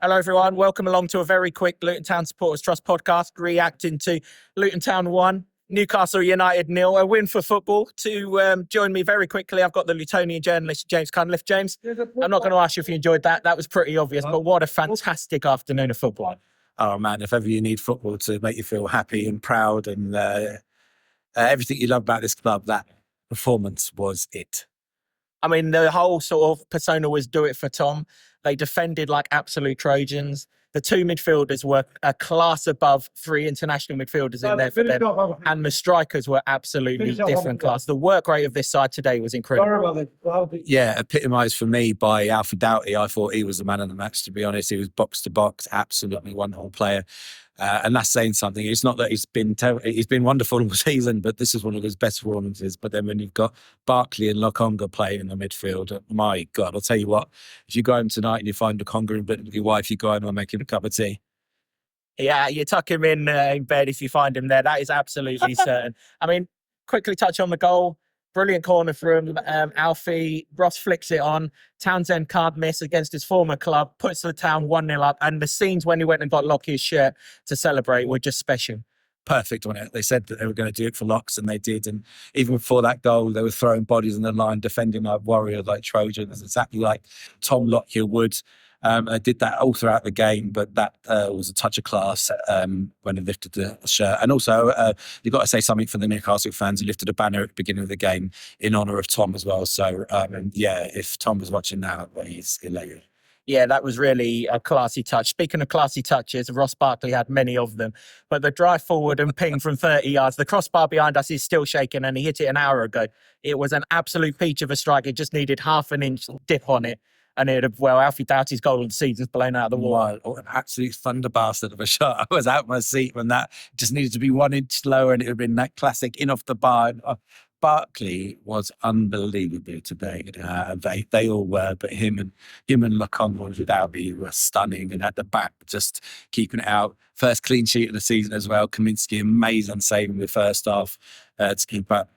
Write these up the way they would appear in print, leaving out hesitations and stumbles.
Hello, everyone. Welcome along to a very quick Luton Town Supporters Trust podcast, reacting to Luton Town 1, Newcastle United 0, a win for football. To join me very quickly, I've got the Lutonian journalist, James Cunliffe. James, I'm not going to ask you if you enjoyed that. That was pretty obvious, but what a fantastic afternoon of football. Oh, man, if ever you need football to make you feel happy and proud and everything you love about this club, that performance was it. I mean, the whole sort of persona was do it for Tom. They defended like absolute Trojans. The two midfielders were a class above three international midfielders in there for them. And the strikers were absolutely different class. The work rate of this side today was incredible. Yeah, epitomised for me by Alfie Doughty. I thought he was the man of the match, to be honest. He was box to box, absolutely wonderful player. And that's saying something. It's not that he's been wonderful all season, but this is one of his best performances. But then when you've got Barkley and Lokonga playing in the midfield, my God, I'll tell you what, if you go home tonight and you find Lokonga in bed with your wife, you go home and make him a cup of tea. Yeah, you tuck him in bed if you find him there. That is absolutely certain. I mean, quickly touch on the goal. Brilliant corner from Alfie. Ross flicks it on. Townsend can't miss against his former club, puts the Town 1-0 up. And the scenes when he went and got Lockyer's shirt to celebrate were just special. Perfect on it. They said that they were going to do it for Locks, and they did. And even before that goal, they were throwing bodies in the line, defending like warriors, like Trojans, exactly like Tom Lockyer would. They did that all throughout the game, but that was a touch of class when they lifted the shirt. And also, you've got to say something for the Newcastle fans who lifted a banner at the beginning of the game in honour of Tom as well. So, yeah, if Tom was watching now, he's elated. Yeah, that was really a classy touch. Speaking of classy touches, Ross Barkley had many of them. But the drive forward and ping from 30 yards, the crossbar behind us is still shaking, and he hit it an hour ago. It was an absolute peach of a strike. It just needed half an inch dip on it. And it had, well, Alfie Doughty's goal of the season's blown out of the water. Wow, an absolute thunder bastard of a shot. I was out of my seat when that just needed to be 1 inch slower, and it would have been that classic in off the bar. Barkley was unbelievable today. They all were, but him and Lokonga without me were stunning, and at the back just keeping it out. First clean sheet of the season as well. Kaminsky amazing saving the first half to keep up.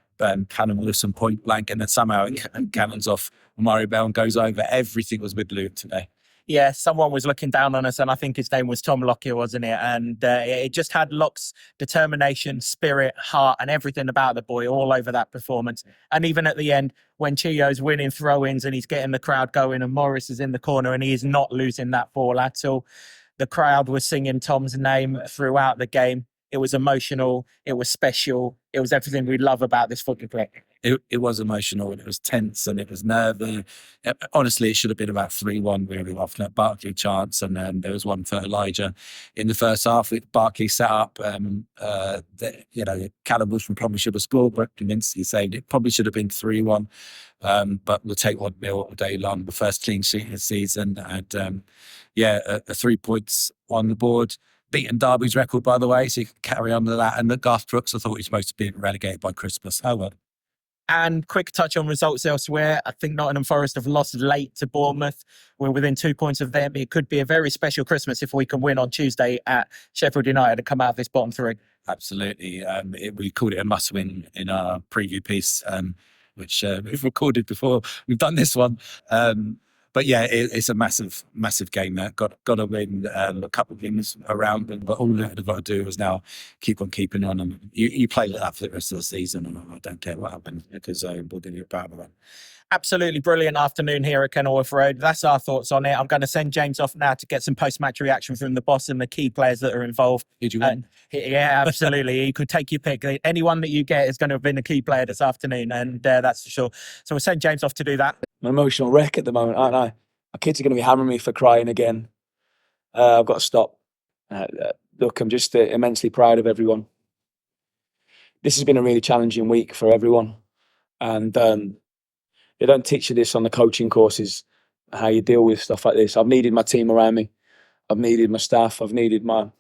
Cannon Lewis and point blank, and then somehow it cannons off Murray Bell and goes over. Everything was with Luton today. Yeah, someone was looking down on us, and I think his name was Tom Lockyer, wasn't it? And it just had Locke's determination, spirit, heart, and everything about the boy all over that performance. And even at the end, when Chio's winning throw-ins and he's getting the crowd going, and Morris is in the corner and he is not losing that ball at all, the crowd was singing Tom's name throughout the game. It was emotional. It was special. It was everything we love about this football club. It was emotional, and it was tense, and it was nervy. Honestly, it should have been about 3-1 really after that Barkley chance, and then there was one for Elijah in the first half. Barkley set up, Callum Wilson probably should have scored, but Kaminsky saved it. Probably should have been 3-1, but we'll take 1-0 all day long. The first clean sheet of the season, and 3 points on the board. Beaten Derby's record, by the way, so you can carry on with that. And the Garth Brooks, I thought he was supposed to be relegated by Christmas. Oh, well. And quick touch on results elsewhere. I think Nottingham Forest have lost late to Bournemouth. We're within 2 points of them. It could be a very special Christmas if we can win on Tuesday at Sheffield United and come out of this bottom three. Absolutely. We called it a must-win in our preview piece, which we've recorded before we've done this one. But yeah, it's a massive, massive game there. Got to win a couple of games around them, but all they've got to do is now keep on keeping on. And you play like that for the rest of the season, and I don't care what happens because we're going to be proud of that. Absolutely brilliant afternoon here at Kenilworth Road. That's our thoughts on it. I'm going to send James off now to get some post-match reaction from the boss and the key players that are involved. Did you win? Yeah, absolutely. You could take your pick. Anyone that you get is going to have been a key player this afternoon, and that's for sure. So we'll send James off to do that. I'm an emotional wreck at the moment, aren't I? My kids are going to be hammering me for crying again. I've got to stop. Look, I'm just immensely proud of everyone. This has been a really challenging week for everyone, and they don't teach you this on the coaching courses, how you deal with stuff like this. I've needed my team around me. I've needed my staff. I've needed my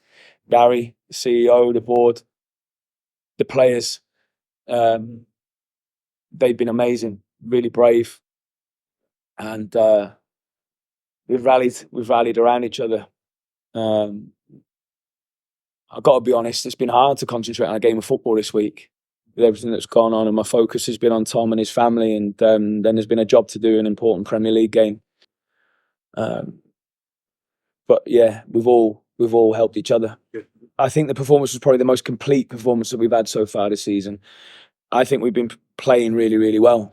Gary, the CEO, the board, the players. They've been amazing, really brave, and we've rallied around each other. I've got to be honest, it's been hard to concentrate on a game of football this week with everything that's gone on, and my focus has been on Tom and his family, and then there's been a job to do, an important Premier League game. but yeah, we've all helped each other. I think the performance was probably the most complete performance that we've had so far this season. I think we've been playing really, really well,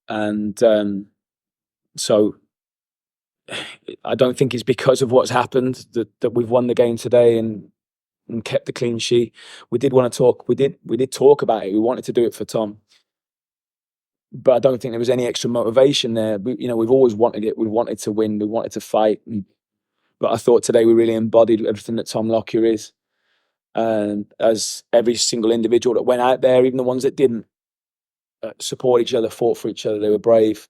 and so I don't think it's because of what's happened that we've won the game today and kept the clean sheet. We did want to talk. We did talk about it. We wanted to do it for Tom, but I don't think there was any extra motivation there. We've always wanted it. We wanted to win. We wanted to fight. But I thought today we really embodied everything that Tom Lockyer is. And as every single individual that went out there, even the ones that didn't, support each other, fought for each other, they were brave.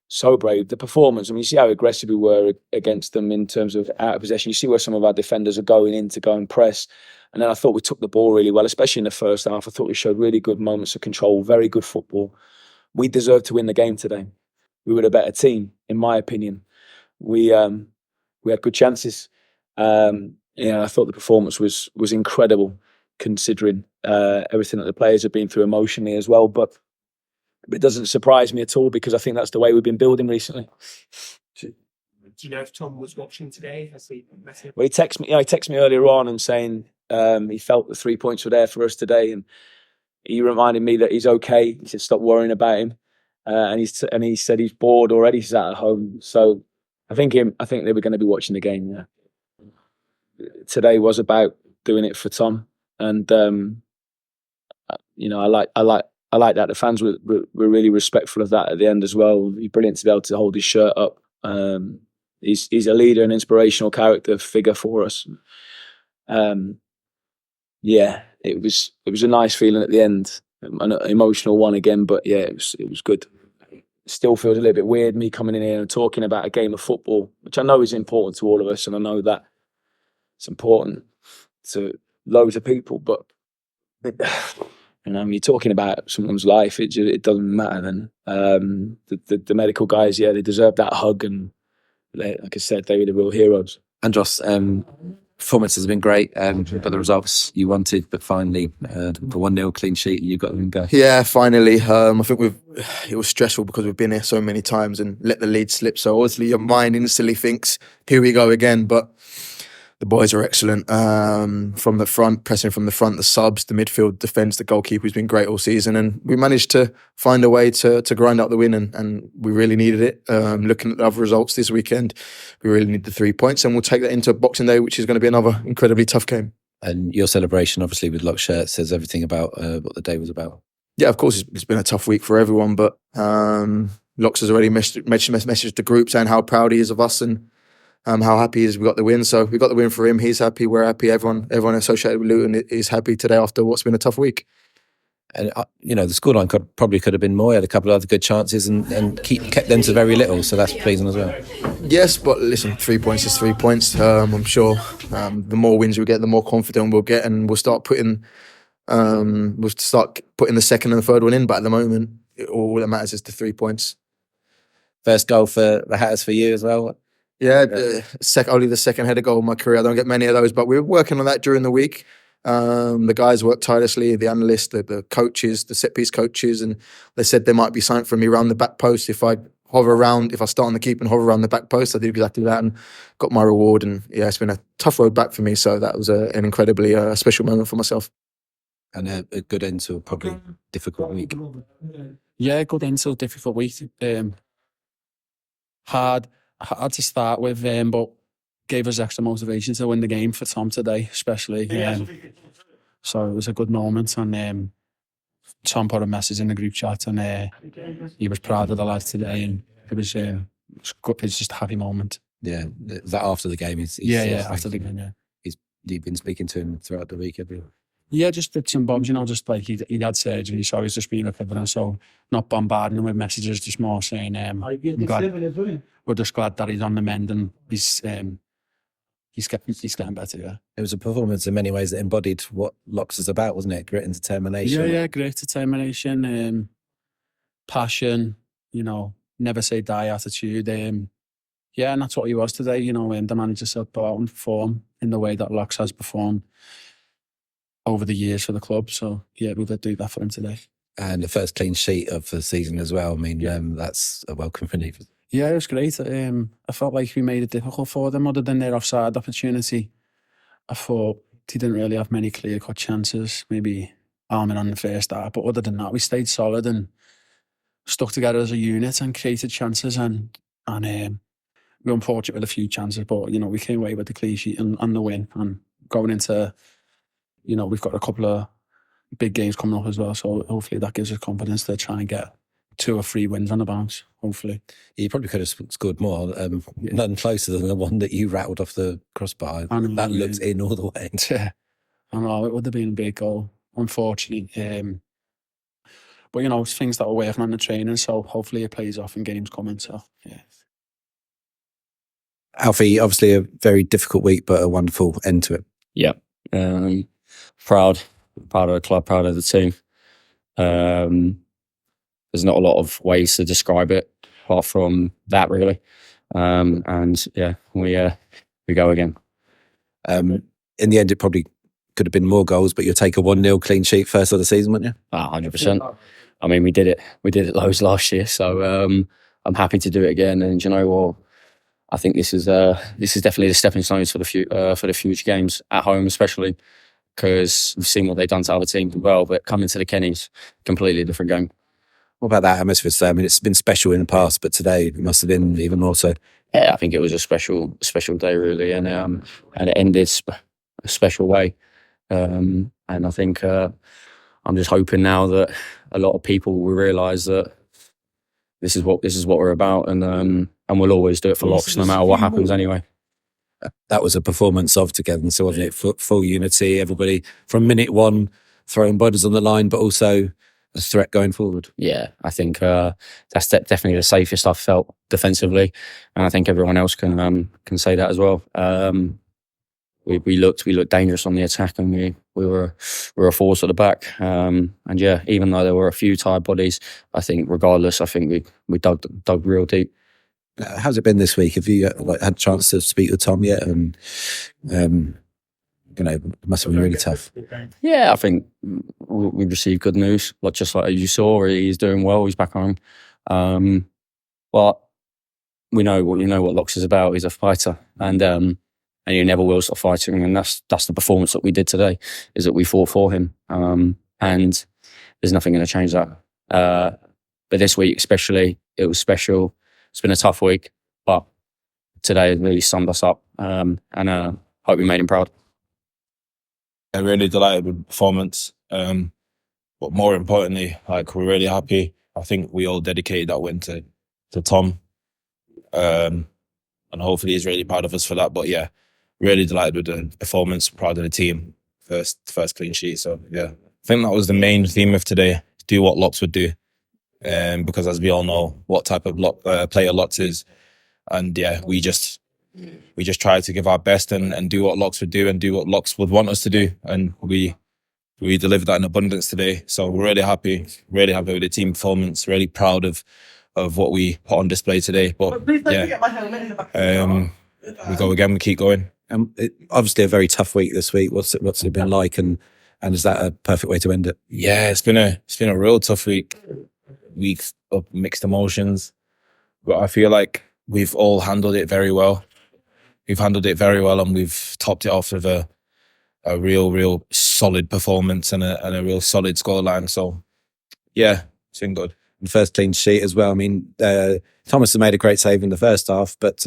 So brave. The performance, you see how aggressive we were against them in terms of out of possession. You see where some of our defenders are going in to go and press. And then I thought we took the ball really well, especially in the first half. I thought we showed really good moments of control, very good football. We deserved to win the game today. We were the better team, in my opinion. We had good chances. I thought the performance was incredible, considering everything that the players have been through emotionally as well. But it doesn't surprise me at all, because I think that's the way we've been building recently. Do you know if Tom was watching today? Well, he texted me earlier on and saying he felt the 3 points were there for us today, and he reminded me that he's okay. He said stop worrying about him, and he said he's bored already. He's at home, so I think they were going to be watching the game. Yeah. Today was about doing it for Tom, and I like that the fans were really respectful of that at the end as well. He's brilliant to be able to hold his shirt up. He's a leader, an inspirational character figure for us. Yeah, it was a nice feeling at the end, an emotional one again. But yeah, it was good. It still feels a little bit weird me coming in here and talking about a game of football, which I know is important to all of us, and I know that it's important to loads of people. But you're talking about someone's life. It doesn't matter then. The medical guys, yeah, they deserve that hug, and like I said, they were the real heroes. Andros, performance has been great. Got the results you wanted, but finally the 1-0 clean sheet, you got them and go. Yeah, finally. I think it was stressful because we've been here so many times and let the lead slip. So obviously your mind instantly thinks, here we go again. But the boys are excellent. From the front, pressing from the front, the subs, the midfield defence, the goalkeeper's been great all season. And we managed to find a way to grind out the win, and we really needed it. Looking at the other results this weekend, we really need the 3 points, and we'll take that into Boxing Day, which is going to be another incredibly tough game. And your celebration, obviously, with Lock shirt says everything about what the day was about. Yeah, of course, it's been a tough week for everyone, but Locks has already messaged the group saying how proud he is of us and how happy he is we got the win. So we got the win for him. He's happy. We're happy. Everyone associated with Luton is happy today after what's been a tough week. And the scoreline probably could have been more. He had a couple of other good chances and kept them to very little. So that's pleasing as well. Yes, but listen, 3 points is 3 points. I'm sure the more wins we get, the more confident we'll get, and we'll start putting the second and the third one in. But at the moment, all that matters is the 3 points. First goal for the Hatters for you as well. Yeah, only the second header goal of my career. I don't get many of those, but we were working on that during the week. The guys worked tirelessly, the analysts, the coaches, the set-piece coaches, and they said there might be something for me around the back post if I start on the keep and hover around the back post. I did exactly that and got my reward. And yeah, it's been a tough road back for me, so that was an incredibly special moment for myself. And a good end to a probably difficult week. Yeah, good end to a difficult week. Hard to start with, but gave us extra motivation to win the game for Tom today, especially. So it was a good moment, and Tom put a message in the group chat, and he was proud of the lads today, and it was just a happy moment. Yeah, is that after the game? After the game, yeah. You've been speaking to him throughout the week, have you? Yeah, just bits and bobs, just like he'd had surgery, so he's just been recovering. So not bombarding him with messages, just more saying, we're just glad that he's on the mend and he's getting better. Yeah, it was a performance in many ways that embodied what Locks is about, wasn't it? Grit and determination. Yeah, great determination, passion. Never say die attitude. And that's what he was today. The manager said go out and perform in the way that Locks has performed over the years for the club. So yeah, we did do that for him today. And the first clean sheet of the season as well. I mean, that's a welcome relief. Yeah, it was great. I felt like we made it difficult for them other than their offside opportunity. I thought they didn't really have many clear-cut chances, maybe Armin on the first half, but other than that, we stayed solid and stuck together as a unit and created chances and we were unfortunate with a few chances, but, you know, we came away with the clean sheet and the win. And going into, you know, we've got a couple of big games coming up as well, so hopefully that gives us confidence to try and get 2 or 3 wins on the bounce, hopefully. You probably could have scored more. Nothing closer than the one that you rattled off the crossbar. That looked in all the way. Yeah. I know, it would have been a big goal, unfortunately. But, you know, it's things that we're working on the training, so hopefully it plays off in games coming. So, yeah. Alfie, obviously a very difficult week, but a wonderful end to it. Yeah. Proud of the club, proud of the team. There's not a lot of ways to describe it apart from that, really. And yeah, we go again. In the end, it probably could have been more goals, but you'll take a 1-0 clean sheet first of the season, wouldn't you? 100%. I mean, we did it loads last year, so I'm happy to do it again. And you know what? I think this is definitely the stepping stones for the future games at home, especially because we've seen what they've done to other teams as well. But coming to the Kennies, completely different game. What about that atmosphere? I mean, it's been special in the past, but today it must have been even more so. Yeah, I think it was a special day, really, and it ended a special way. And I think I'm just hoping now that a lot of people will realise that this is what we're about, and we'll always do it for Locks, no matter what happens anyway. That was a performance of togetherness, wasn't it? Full unity, everybody from minute one throwing bodies on the line, but also a threat going forward. Yeah, I think that's definitely the safest I've felt defensively, and I think everyone else can say that as well. We looked dangerous on the attack, and we were a force at the back. And yeah, even though there were a few tired bodies, I think regardless, I think we dug real deep. How's it been this week? Have you had a chance to speak with Tom yet? And you know, it must have been really tough. Yeah, I think we received good news. Just like you saw, he's doing well. He's back home. But we know what Locks is about. He's a fighter, and he never will stop fighting. And that's the performance that we did today. Is that we fought for him, and there's nothing going to change that. But this week, especially, it was special. It's been a tough week, but today really summed us up, and hope we made him proud. I'm really delighted with the performance, but more importantly, like, we're really happy. I think we all dedicated that win to Tom, and hopefully he's really proud of us for that. But yeah, really delighted with the performance, proud of the team, first clean sheet. So yeah, I think that was the main theme of today: do what Locks would do. Because as we all know what type of player Locks is, and yeah, we just try to give our best and do what Locks would do and do what Locks would want us to do, and we delivered that in abundance today. So we're really happy with the team performance. Really proud of what we put on display today. But yeah, we go again. We keep going. Obviously, a very tough week this week. What's it been like, and is that a perfect way to end it? Yeah, it's been a real tough week. Weeks of mixed emotions, but I feel like we've all handled it very well. And we've topped it off with a real solid performance and a real solid scoreline. So yeah, it's been good. The first clean sheet as well. I mean, Thomas has made a great save in the first half, but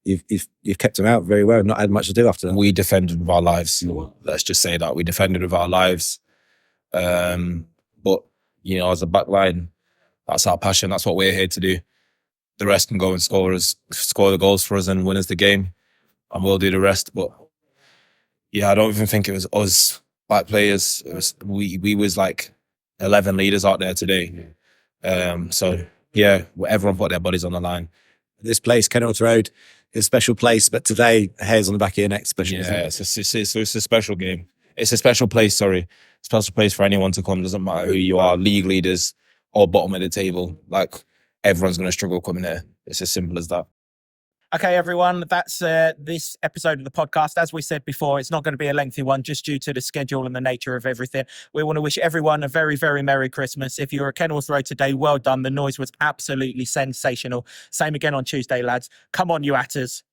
you've kept him out very well. Not had much to do after that. We defended with our lives. Let's just say that we defended with our lives. But you know, as a back line, that's our passion. That's what we're here to do. The rest can go and score the goals for us and win us the game, and we'll do the rest. But yeah, I don't even think it was us back players. We was like 11 leaders out there today. So yeah, everyone put their bodies on the line. This place, Kenilworth Road, is a special place, but today, hairs on the back of your neck, especially. Yeah, it's a special game. It's a special place. Sorry, special place for anyone to come. Doesn't matter who you are, league leaders or bottom of the table. Like, everyone's going to struggle coming here. It's as simple as that. Okay, everyone, that's this episode of the podcast. As we said before, it's not going to be a lengthy one just due to the schedule and the nature of everything. We want to wish everyone a very, very Merry Christmas. If you were at Kenilworth Road today, well done. The noise was absolutely sensational. Same again on Tuesday, lads. Come on, you atters.